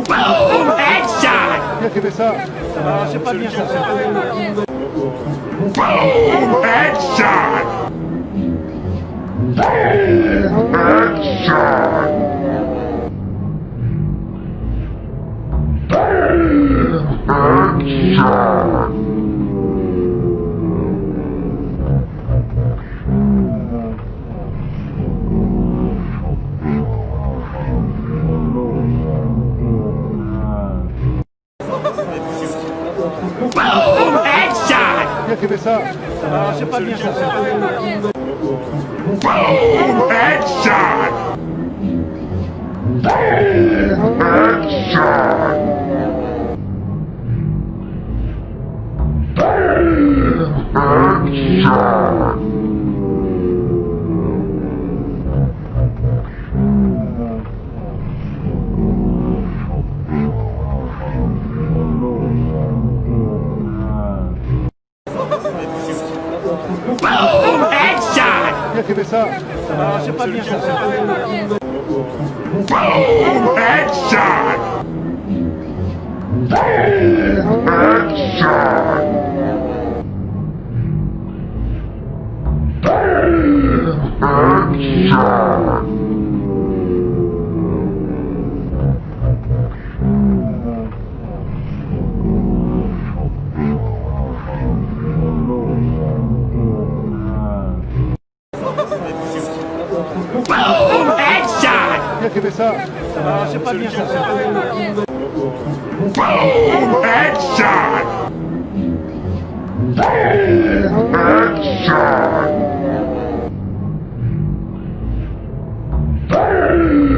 Boom! Headshot! Qui a fait ça? C'est pas bien ça. Boom! Headshot! Boom! Headshot! Boom! Headshot! Boom! Headshot! Qui a fait ça? C'est pas bien ça. Boom! Headshot! Boom! Headshot! Boom! Headshot! Boom! Headshot! Qui a fait ça? C'est pas bien ça. Boom! Headshot! Boom! Headshot! Boom! Headshot! Boom! Headshot! Qui a fait ça? C'est pas bien ça. Boom! Headshot! Boom! Headshot! Boom!